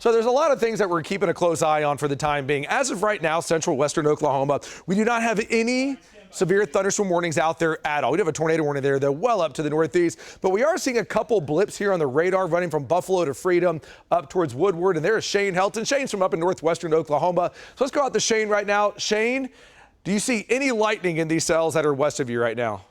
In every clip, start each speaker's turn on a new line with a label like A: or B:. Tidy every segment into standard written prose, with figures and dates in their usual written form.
A: So there's a lot of things that we're keeping a close eye on for the time being. As of right now, central western Oklahoma, we do not have any severe thunderstorm warnings out there at all. We do have a tornado warning there, though, well up to the northeast. But we are seeing a couple blips here on the radar running from Buffalo to Freedom up towards Woodward. And there is Shane Helton. Shane's from up in northwestern Oklahoma. So let's go out to Shane right now. Shane, do you see any lightning in these cells that are west of you right now?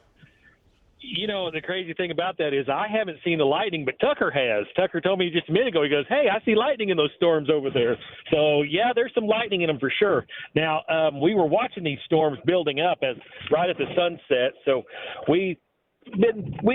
B: You know, the crazy thing about that is I haven't seen the lightning, but Tucker has. Tucker told me just a minute ago, he goes, hey, I see lightning in those storms over there. So, yeah, there's some lightning in them for sure. Now, we were watching these storms building up right at the sunset. So we've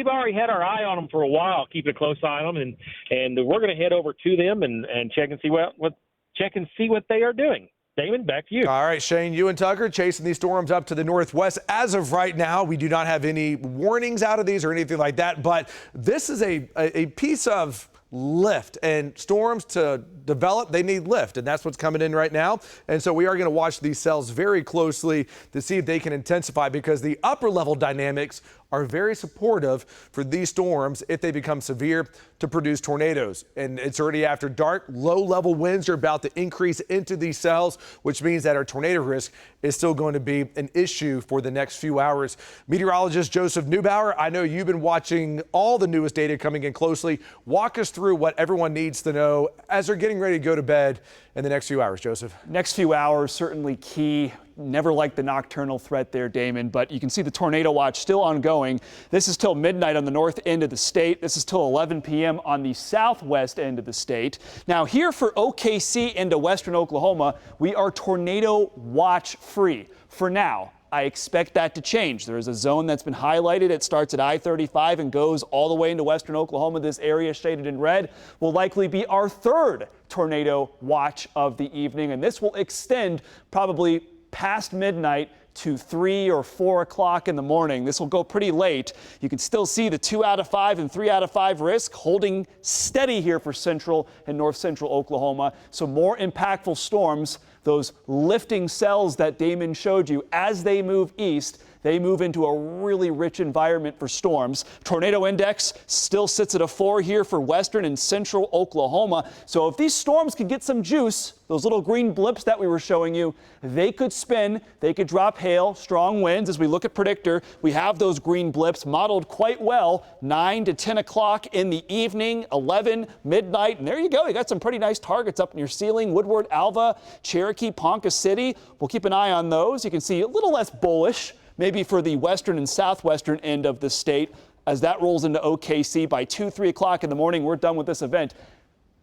B: already had our eye on them for a while, keeping a close eye on them, and we're going to head over to them and check and see what they are doing. Damon, back to you.
A: All right, Shane, you and Tucker chasing these storms up to the northwest. As of right now, we do not have any warnings out of these or anything like that, but this is a piece of lift, and storms to develop, they need lift, and that's what's coming in right now. And so we are going to watch these cells very closely to see if they can intensify, because the upper level dynamics are very supportive for these storms if they become severe to produce tornadoes. And it's already after dark. Low level winds are about to increase into these cells, which means that our tornado risk is still going to be an issue for the next few hours. Meteorologist Joseph Neubauer, I know you've been watching all the newest data coming in closely. Walk us through what everyone needs to know as they're getting ready to go to bed in the next few hours, Joseph.
C: Next few hours, certainly key. Never liked the nocturnal threat there, Damon, but you can see the tornado watch still ongoing. This is till midnight on the north end of the state. This is till 11 p.m. on the southwest end of the state. Now here for OKC into western Oklahoma, we are tornado watch free for now. I expect that to change. There is a zone that's been highlighted. It starts at I-35 and goes all the way into western Oklahoma. This area shaded in red will likely be our third tornado watch of the evening, and this will extend probably past midnight to 3 or 4 o'clock in the morning. This will go pretty late. You can still see the 2 out of 5 and 3 out of 5 risk holding steady here for central and north central Oklahoma. So more impactful storms, those lifting cells that Damon showed you, as they move east, they move into a really rich environment for storms. Tornado index still sits at a 4 here for western and central Oklahoma. So if these storms can get some juice, those little green blips that we were showing you, they could spin, they could drop hail, strong winds. As we look at Predictor, we have those green blips modeled quite well, 9 to 10 o'clock in the evening, 11, midnight, and there you go. You got some pretty nice targets up in your ceiling. Woodward, Alva, Cherokee, Ponca City. We'll keep an eye on those. You can see a little less bullish maybe for the western and southwestern end of the state as that rolls into OKC by 2, 3 o'clock in the morning. We're done with this event.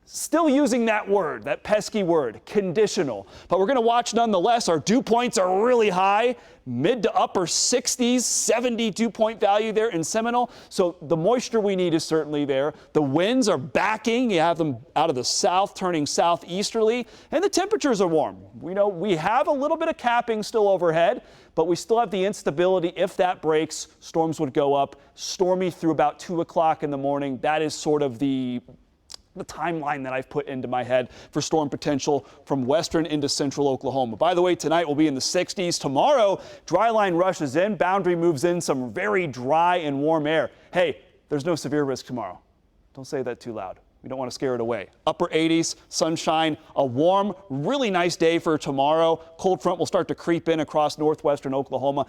C: Still using that word, that pesky word, conditional. But we're going to watch nonetheless. Our dew points are really high, mid to upper 60s, 70 dew point value there in Seminole. So the moisture we need is certainly there. The winds are backing. You have them out of the south, turning southeasterly. And the temperatures are warm. We know we have a little bit of capping still overhead, but we still have the instability. If that breaks, storms would go up. Stormy through about 2 o'clock in the morning. That is sort of the timeline that I've put into my head for storm potential from western into central Oklahoma. By the way, tonight we'll be in the 60s. Tomorrow, dry line rushes in, boundary moves in, some very dry and warm air. Hey, there's no severe risk tomorrow. Don't say that too loud. We don't want to scare it away. Upper 80s, sunshine, a warm, really nice day for tomorrow. Cold front will start to creep in across northwestern Oklahoma.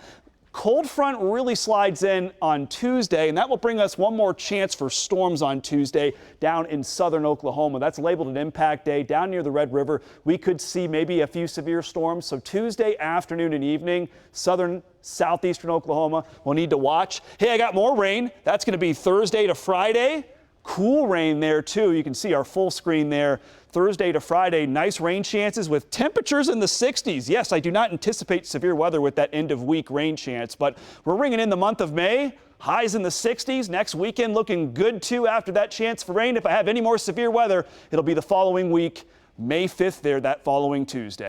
C: Cold front really slides in on Tuesday, and that will bring us one more chance for storms on Tuesday down in southern Oklahoma. That's labeled an impact day down near the Red River. We could see maybe a few severe storms. So Tuesday afternoon and evening, southern, southeastern Oklahoma will need to watch. Hey, I got more rain. That's going to be Thursday to Friday. Cool rain there, too. You can see our full screen there. Thursday to Friday, nice rain chances with temperatures in the 60s. Yes, I do not anticipate severe weather with that end-of-week rain chance, but we're ringing in the month of May. Highs in the 60s. Next weekend looking good, too, after that chance for rain. If I have any more severe weather, it'll be the following week, May 5th there, that following Tuesday.